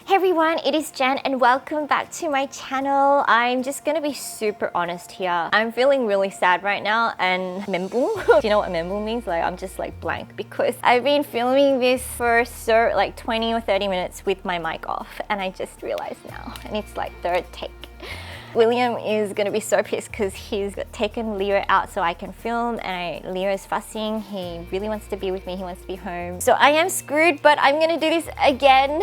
Hey everyone, it is Jen and welcome back to my channel. I'm just gonna be super honest here. I'm feeling really sad right now and 멘붕? Do you know what 멘붕 means? Like I'm just like blank because I've been filming this for like 20 or 30 minutes with my mic off and I just realized now and it's like third take. William is gonna be so pissed because he's taken Leo out so I can film and Leo is fussing. He really wants to be with me, he wants to be home. So I am screwed, but I'm gonna do this again.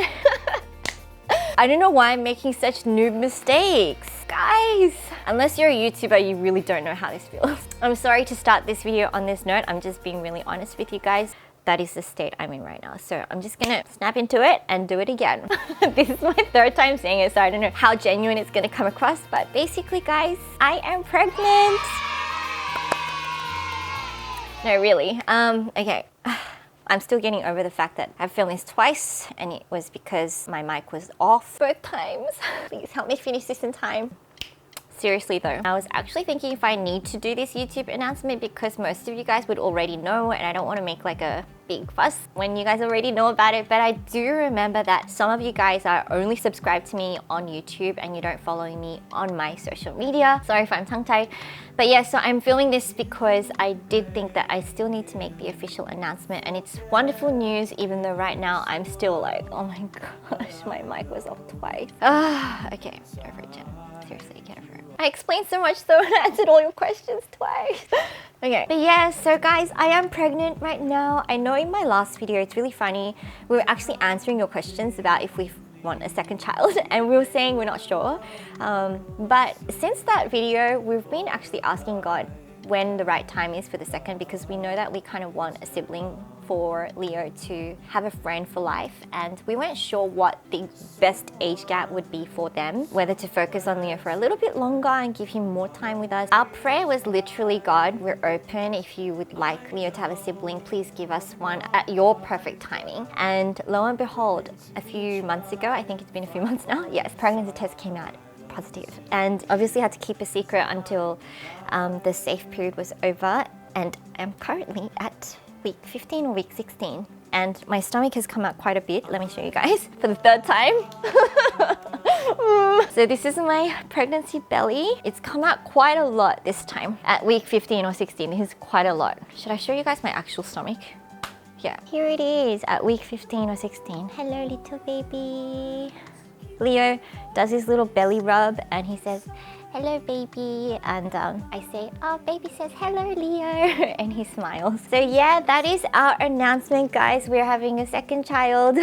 I don't know why I'm making such noob mistakes. Guys, unless you're a YouTuber, you really don't know how this feels. I'm sorry to start this video on this note. I'm just being really honest with you guys. That is the state I'm in right now. So I'm just gonna snap into it and do it again. This is my third time saying it, so I don't know how genuine it's gonna come across. But basically, guys, I am pregnant. No, really. Okay. I'm still getting over the fact that I've filmed this twice and it was because my mic was off both times. Please help me finish this in time. Seriously though, I was actually thinking if I need to do this YouTube announcement because most of you guys would already know and I don't want to make like a big fuss when you guys already know about it, but I do remember that some of you guys are only subscribed to me on YouTube and you don't follow me on my social media. Sorry if I'm tongue-tied. But yeah, so I'm filming this because I did think that I still need to make the official announcement and it's wonderful news even though right now I'm still like, oh my gosh, my mic was off twice. Okay, get over it, Jen. Seriously, get over it. I explained so much though and answered all your questions twice. Okay, but yeah, so guys, I am pregnant right now. I know in my last video, it's really funny. We were actually answering your questions about if we want a second child and we were saying we're not sure. But since that video, we've been actually asking God when the right time is for the second because we know that we kind of want a sibling for Leo to have a friend for life and we weren't sure what the best age gap would be for them, whether to focus on Leo for a little bit longer and give him more time with us. Our prayer was literally, God, we're open. If you would like Leo to have a sibling, please give us one at your perfect timing. And lo and behold, a few months ago, I think it's been a few months now, yes, pregnancy test came out positive and obviously had to keep a secret until the safe period was over and I'm currently at week 15 or week 16 and my stomach has come out quite a bit. Let me show you guys for the third time. So this is my pregnancy belly. It's come out quite a lot this time at week 15 or 16. This is quite a lot. Should I show you guys my actual stomach? Yeah, here it is at week 15 or 16. Hello little baby. Leo does his little belly rub and he says, hello baby, and I say, oh baby says hello Leo, and he smiles. So yeah, that is our announcement guys. We're having a second child.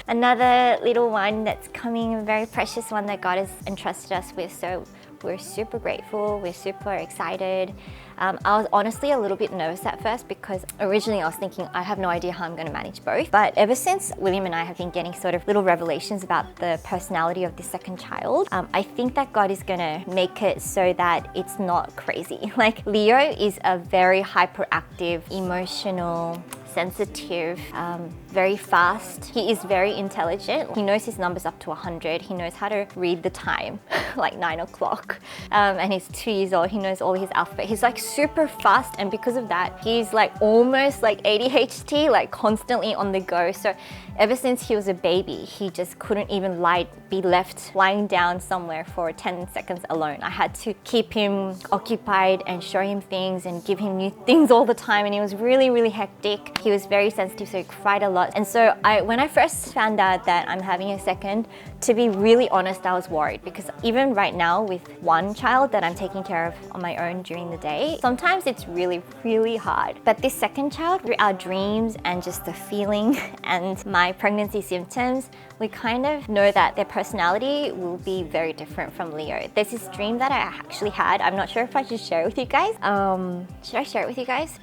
Another little one that's coming, a very precious one that God has entrusted us with. So we're super grateful, we're super excited. I was honestly a little bit nervous at first because originally I was thinking I have no idea how I'm going to manage both. But ever since William and I have been getting sort of little revelations about the personality of the second child, I think that God is going to make it so that it's not crazy. Like Leo is a very hyperactive, emotional, sensitive, very fast. He is very intelligent. He knows his numbers up to 100. He knows how to read the time, like 9 o'clock. And he's 2 years old. He knows all his alphabet. He's like super fast. And because of that, he's like almost like ADHD, like constantly on the go. So ever since he was a baby, he just couldn't even be left lying down somewhere for 10 seconds alone. I had to keep him occupied and show him things and give him new things all the time. And it was really, really hectic. He was very sensitive, so he cried a lot. And so when I first found out that I'm having a second, to be really honest, I was worried because even right now with one child that I'm taking care of on my own during the day, sometimes it's really, really hard. But this second child, through our dreams and just the feeling and my pregnancy symptoms, we kind of know that their personality will be very different from Leo. There's this dream that I actually had. I'm not sure if I should share it with you guys. Should I share it with you guys?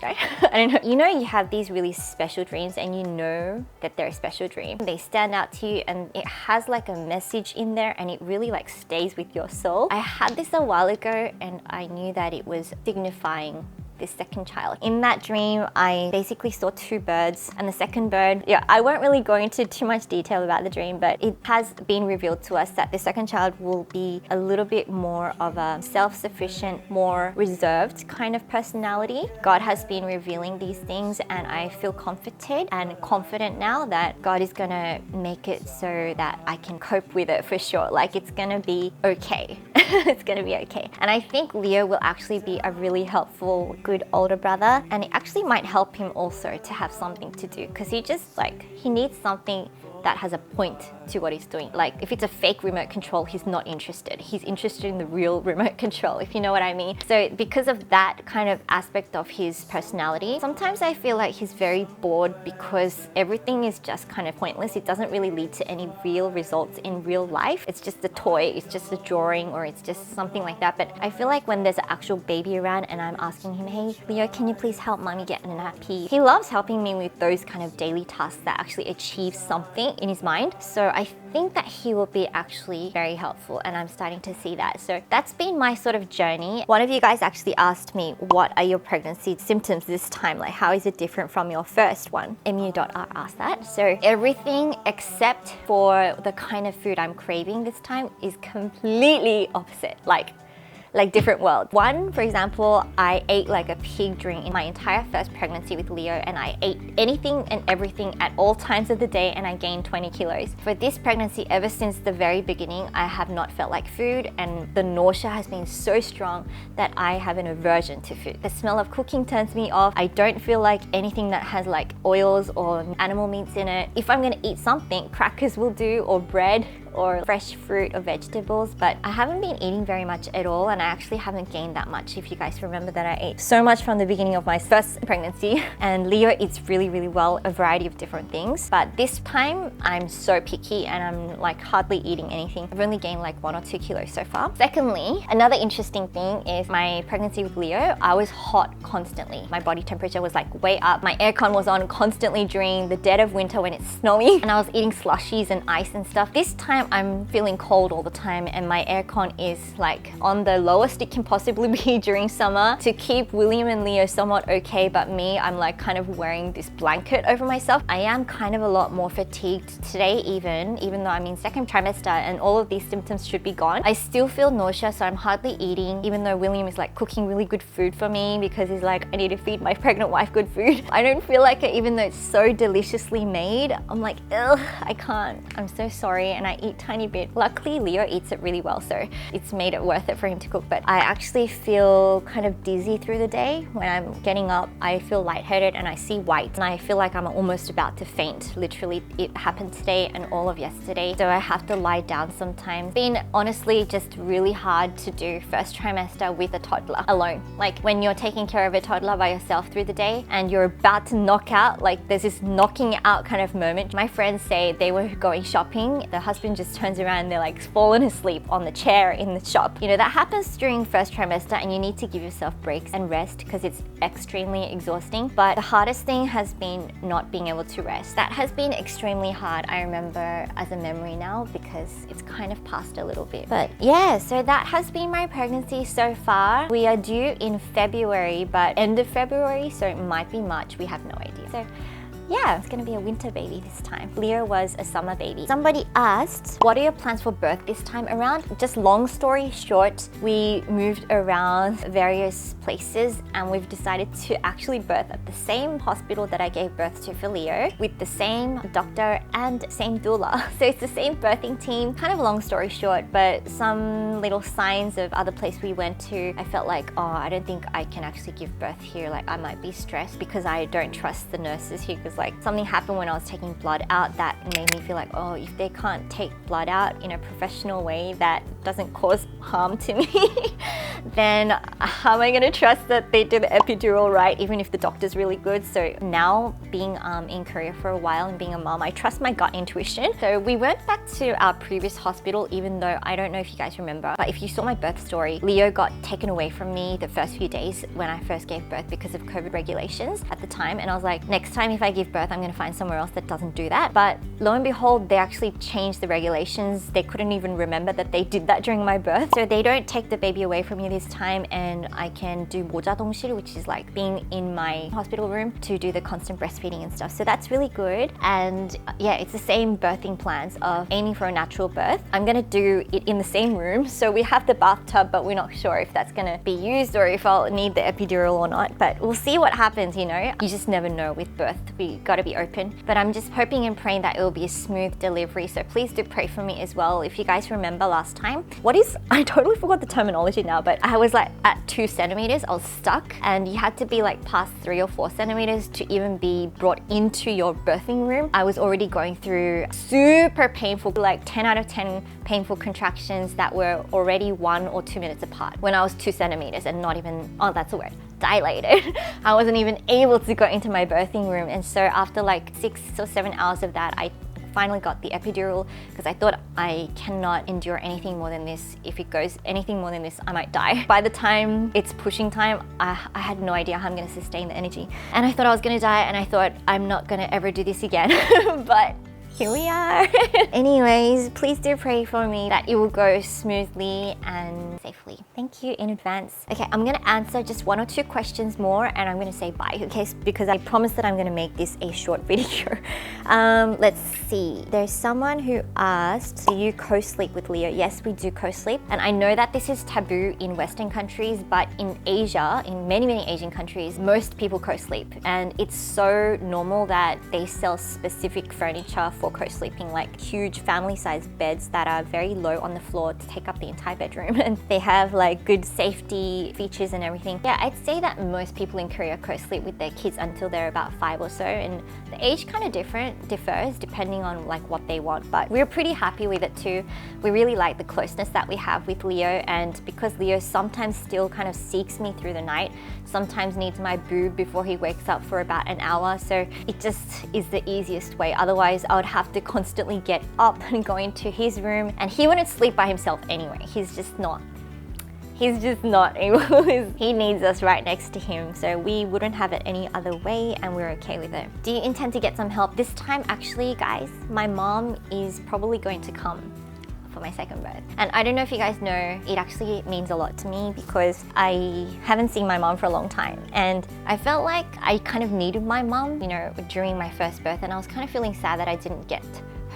I don't know. You know, you have these really special dreams and you know that they're a special dream. They stand out to you and it has like a message in there and it really like stays with your soul. I had this a while ago and I knew that it was signifying this second child. In that dream, I basically saw two birds, and the second bird, I won't really go into too much detail about the dream, but it has been revealed to us that the second child will be a little bit more of a self-sufficient, more reserved kind of personality. God has been revealing these things, and I feel comforted and confident now that God is gonna make it so that I can cope with it for sure. Like, it's gonna be okay. It's gonna be okay. And I think Leo will actually be a really helpful, good older brother, and it actually might help him also to have something to do, because he needs something that has a point to what he's doing. Like, if it's a fake remote control, he's not interested. He's interested in the real remote control, if you know what I mean. So because of that kind of aspect of his personality, sometimes I feel like he's very bored because everything is just kind of pointless. It doesn't really lead to any real results in real life. It's just a toy, it's just a drawing, or it's just something like that. But I feel like when there's an actual baby around and I'm asking him, hey, Leo, can you please help mommy get a nappy? He loves helping me with those kind of daily tasks that actually achieve something in his mind. So I think that he will be actually very helpful, and I'm starting to see that. So that's been my sort of journey. One of you guys actually asked me, what are your pregnancy symptoms this time? Like, how is it different from your first one? Emu.r asked that. So everything except for the kind of food I'm craving this time is completely opposite. Like different world. One, for example, I ate like a pig during my entire first pregnancy with Leo, and I ate anything and everything at all times of the day, and I gained 20 kilos. For this pregnancy, ever since the very beginning, I have not felt like food, and the nausea has been so strong that I have an aversion to food. The smell of cooking turns me off. I don't feel like anything that has like oils or animal meats in it. If I'm gonna eat something, crackers will do, or bread, or fresh fruit or vegetables, but I haven't been eating very much at all, and I actually haven't gained that much. If you guys remember that I ate so much from the beginning of my first pregnancy, and Leo eats really, really well, a variety of different things. But this time, I'm so picky and I'm like hardly eating anything. I've only gained like 1 or 2 kilos so far. Secondly, another interesting thing is my pregnancy with Leo, I was hot constantly. My body temperature was like way up. My aircon was on constantly during the dead of winter when it's snowing, and I was eating slushies and ice and stuff. This time, I'm feeling cold all the time, and my aircon is like on the lowest it can possibly be during summer to keep William and Leo somewhat okay, but me, I'm like kind of wearing this blanket over myself. I am kind of a lot more fatigued today even though I'm in second trimester and all of these symptoms should be gone. I still feel nausea, so I'm hardly eating, even though William is like cooking really good food for me because he's like, I need to feed my pregnant wife good food. I don't feel like it, even though it's so deliciously made. I'm like, ugh, I can't. I'm so sorry, and I eat tiny bit. Luckily, Leo eats it really well, so it's made it worth it for him to cook. But I actually feel kind of dizzy through the day. When I'm getting up, I feel lightheaded and I see white, and I feel like I'm almost about to faint. Literally, it happened today and all of yesterday, so I have to lie down sometimes. It's been honestly just really hard to do first trimester with a toddler alone. Like, when you're taking care of a toddler by yourself through the day and you're about to knock out, like there's this knocking out kind of moment. My friends say they were going shopping, the husband just turns around and they're like fallen asleep on the chair in the shop. You know, that happens during first trimester, and you need to give yourself breaks and rest because it's extremely exhausting. But the hardest thing has been not being able to rest. That has been extremely hard. I remember as a memory now because it's kind of passed a little bit. But yeah, so that has been my pregnancy so far. We are due in February, but end of February, so it might be March. We have no idea. So yeah, it's gonna be a winter baby this time. Leo was a summer baby. Somebody asked, what are your plans for birth this time around? Just long story short, we moved around various places and we've decided to actually birth at the same hospital that I gave birth to for Leo, with the same doctor and same doula. So it's the same birthing team. Kind of long story short, but some little signs of other place we went to, I felt like, oh, I don't think I can actually give birth here. Like, I might be stressed because I don't trust the nurses here, because like something happened when I was taking blood out that made me feel like, oh, if they can't take blood out in a professional way that doesn't cause harm to me, then how am I gonna trust that they do the epidural right, even if the doctor's really good? So now, being in Korea for a while and being a mom, I trust my gut intuition. So we went back to our previous hospital, even though I don't know if you guys remember, but if you saw my birth story, Leo got taken away from me the first few days when I first gave birth because of COVID regulations at the time. And I was like, next time if I give birth, I'm gonna find somewhere else that doesn't do that. But lo and behold, they actually changed the regulations. They couldn't even remember that they did that during my birth. So they don't take the baby away from you this time and I can do 모자동실, which is like being in my hospital room to do the constant breastfeeding and stuff. So that's really good. And yeah, it's the same birthing plans of aiming for a natural birth. I'm gonna do it in the same room. So we have the bathtub, but we're not sure if that's gonna be used or if I'll need the epidural or not. But we'll see what happens, you know? You just never know with birth. We gotta be open. But I'm just hoping and praying that it will be a smooth delivery. So please do pray for me as well. If you guys remember last time, I totally forgot the terminology now, but I was like at 2 centimeters, I was stuck, and you had to be like past 3 or 4 centimeters to even be brought into your birthing room. I was already going through super painful, like 10 out of 10 painful contractions that were already 1 or 2 minutes apart when I was 2 centimeters and not even, oh, that's a word, dilated. I wasn't even able to go into my birthing room. And so after like 6 or 7 hours of that, I finally got the epidural because I thought I cannot endure anything more than this. If it goes anything more than this, I might die. By the time it's pushing time, I had no idea how I'm gonna sustain the energy. And I thought I was gonna die, and I thought I'm not gonna ever do this again. But here we are. Anyways, please do pray for me that it will go smoothly and safely. Thank you in advance. Okay, I'm gonna answer just 1 or 2 questions more and I'm gonna say bye, okay? Because I promised that I'm gonna make this a short video. Let's see. There's someone who asked, do you co-sleep with Leo? Yes, we do co-sleep. And I know that this is taboo in Western countries, but in Asia, in many, many Asian countries, most people co-sleep. And it's so normal that they sell specific furniture for co-sleeping, like huge family-sized beds that are very low on the floor to take up the entire bedroom. And they have like good safety features and everything. Yeah, I'd say that most people in Korea co-sleep with their kids until they're about 5 or so. And the age kind of differs depending on like what they want. But we're pretty happy with it too. We really like the closeness that we have with Leo. And because Leo sometimes still kind of seeks me through the night, sometimes needs my boob before he wakes up for about an hour. So it just is the easiest way. Otherwise, I would have to constantly get up and go into his room, and he wouldn't sleep by himself anyway. He's just not able. He needs us right next to him, so we wouldn't have it any other way, and we're okay with it. Do you intend to get some help? This time, actually, guys, my mom is probably going to come for my second birth. And I don't know if you guys know, it actually means a lot to me because I haven't seen my mom for a long time. And I felt like I kind of needed my mom, you know, during my first birth, and I was kind of feeling sad that I didn't get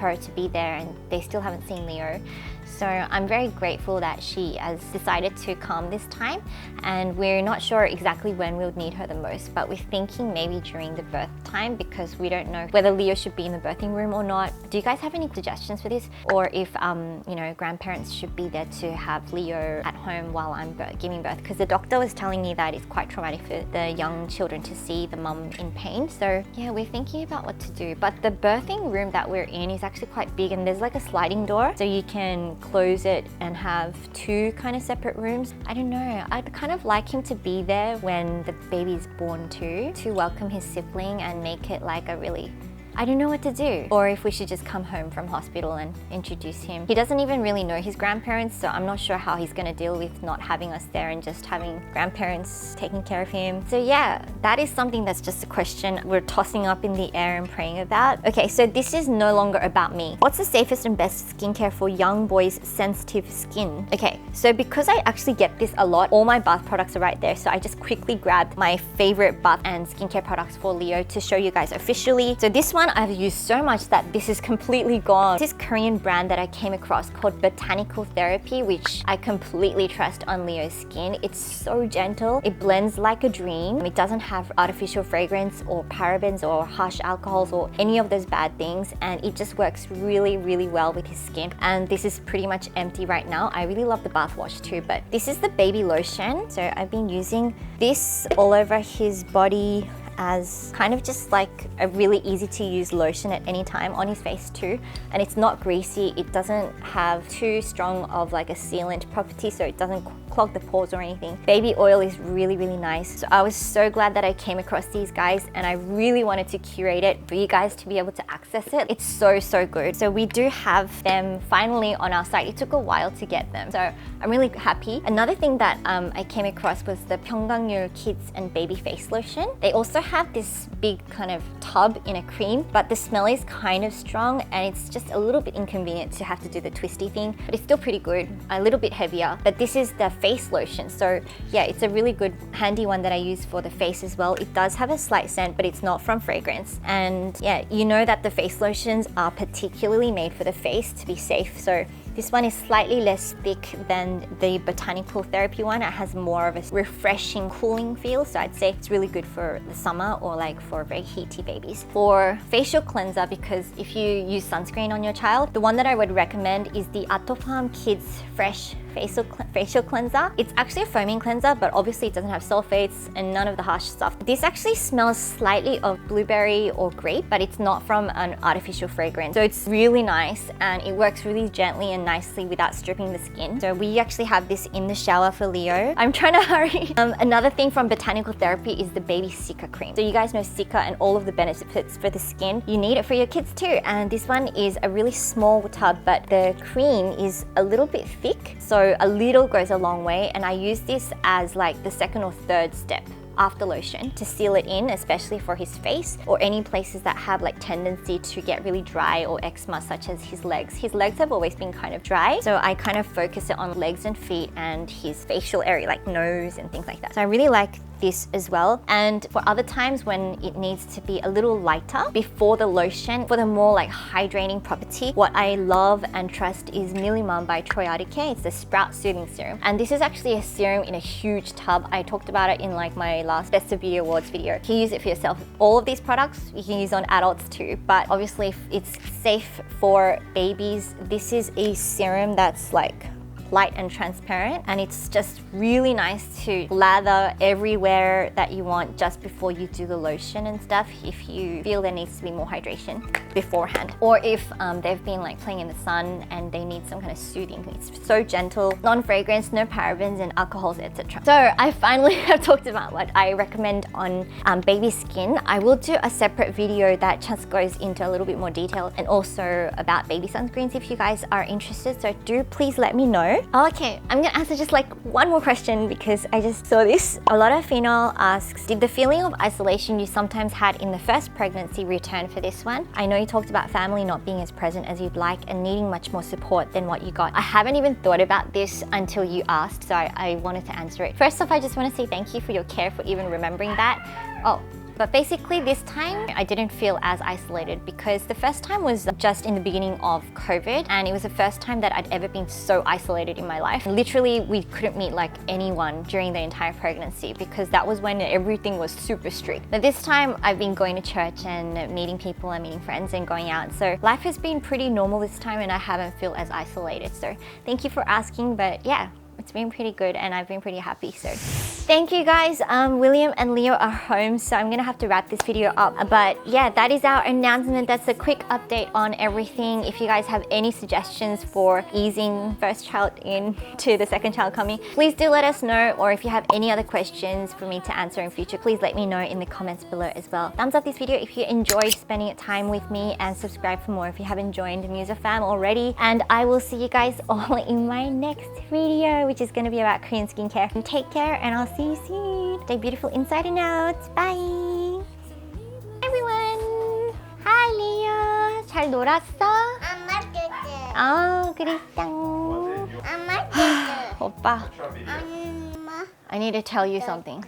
her to be there and they still haven't seen Leo. So I'm very grateful that she has decided to come this time, and we're not sure exactly when we'll need her the most, but we're thinking maybe during the birth time because we don't know whether Leo should be in the birthing room or not. Do you guys have any suggestions for this? Or if, you know, grandparents should be there to have Leo at home while I'm giving birth? Because the doctor was telling me that it's quite traumatic for the young children to see the mum in pain. So yeah, we're thinking about what to do. But the birthing room that we're in is actually quite big, and there's like a sliding door, so you can close it and have 2 kind of separate rooms. I don't know, I'd kind of like him to be there when the baby's born too, to welcome his sibling and make it like a really, I don't know what to do. Or if we should just come home from hospital and introduce him. He doesn't even really know his grandparents, so I'm not sure how he's gonna deal with not having us there and just having grandparents taking care of him. So yeah, that is something that's just a question we're tossing up in the air and praying about. Okay, so this is no longer about me. What's the safest and best skincare for young boys' sensitive skin? Okay, so because I actually get this a lot, all my bath products are right there. So I just quickly grabbed my favorite bath and skincare products for Leo to show you guys officially. So this one I've used so much that this is completely gone. This Korean brand that I came across called Botanical Therapy, which I completely trust on Leo's skin. It's so gentle. It blends like a dream. It doesn't have artificial fragrance or parabens or harsh alcohols or any of those bad things, and it just works really, really well with his skin. And this is pretty much empty right now. I really love the bath wash too, but this is the baby lotion. So I've been using this all over his body as kind of just like a really easy to use lotion at any time, on his face too. And it's not greasy, it doesn't have too strong of like a sealant property, so it doesn't clog the pores or anything. Baby oil is really, really nice. So I was so glad that I came across these guys, and I really wanted to curate it for you guys to be able to access it. It's so, so good. So we do have them finally on our site. It took a while to get them, so I'm really happy. Another thing that I came across was the Pyeonggangyul Kids and Baby Face Lotion. They also have this big kind of tub in a cream, but the smell is kind of strong and it's just a little bit inconvenient to have to do the twisty thing, but it's still pretty good. A little bit heavier, but this is the face face lotion. So yeah, it's a really good handy one that I use for the face as well. It does have a slight scent, but it's not from fragrance. And yeah, you know that the face lotions are particularly made for the face to be safe. So this one is slightly less thick than the Botanical Therapy one. It has more of a refreshing, cooling feel. So I'd say it's really good for the summer or like for very heaty babies. For facial cleanser, because if you use sunscreen on your child, the one that I would recommend is the Atopharm Kids Fresh facial cleanser. It's actually a foaming cleanser, but obviously it doesn't have sulfates and none of the harsh stuff. This actually smells slightly of blueberry or grape, but it's not from an artificial fragrance. So it's really nice and it works really gently and nicely without stripping the skin. So we actually have this in the shower for Leo. I'm trying to hurry. Another thing from Botanical Therapy is the baby Cica Cream. So you guys know Cica and all of the benefits for the skin. You need it for your kids too. And this one is a really small tub, but the cream is a little bit thick. So a little goes a long way, and I use this as like the second or third step after lotion to seal it in, especially for his face or any places that have like tendency to get really dry or eczema, such as his legs. His legs have always been kind of dry, so I kind of focus it on legs and feet and his facial area, like nose and things like that. So I really like this as well. And for other times when it needs to be a little lighter before the lotion, for the more like hydrating property, what I love and trust is Millimum by Curated. It's the Sprout Soothing Serum. And this is actually a serum in a huge tub. I talked about it in like my last Best of Beauty Awards video. You can use it for yourself. All of these products you can use on adults too, but obviously if it's safe for babies, this is a serum that's like light and transparent, and it's just really nice to lather everywhere that you want just before you do the lotion and stuff, if you feel there needs to be more hydration beforehand, or if they've been like playing in the sun and they need some kind of soothing. It's so gentle, non-fragrance, no parabens and alcohols, etc. So I finally have talked about what I recommend on baby skin. I will do a separate video that just goes into a little bit more detail, and also about baby sunscreens if you guys are interested. So do please let me know. Okay, I'm gonna answer just like one more question because I just saw this. A lot of female asks, did the feeling of isolation you sometimes had in the first pregnancy return for this one? I know you talked about family not being as present as you'd like and needing much more support than what you got. I haven't even thought about this until you asked, so I wanted to answer it. First off, I just want to say thank you for your care for even remembering that. Oh, but basically this time I didn't feel as isolated because the first time was just in the beginning of COVID, and it was the first time that I'd ever been so isolated in my life. Literally, we couldn't meet like anyone during the entire pregnancy because that was when everything was super strict. But this time I've been going to church and meeting people and meeting friends and going out. So life has been pretty normal this time and I haven't felt as isolated. So thank you for asking, but yeah, it's been pretty good and I've been pretty happy. So thank you guys. William and Leo are home, so I'm gonna have to wrap this video up. But yeah, that is our announcement. That's a quick update on everything. If you guys have any suggestions for easing first child in to the second child coming, please do let us know. Or if you have any other questions for me to answer in future, please let me know in the comments below as well. Thumbs up this video if you enjoyed spending time with me, and subscribe for more if you haven't joined the Muse fam already. And I will see you guys all in my next video, which is gonna be about Korean skincare. And take care, and I'll see you soon. Stay beautiful inside and out. Bye. Everyone. Hi, Leo. 잘 놀았어? 엄마 뚜뚜. 그랬어. 엄마 뚜뚜. 오빠, 엄마. I need to tell you something.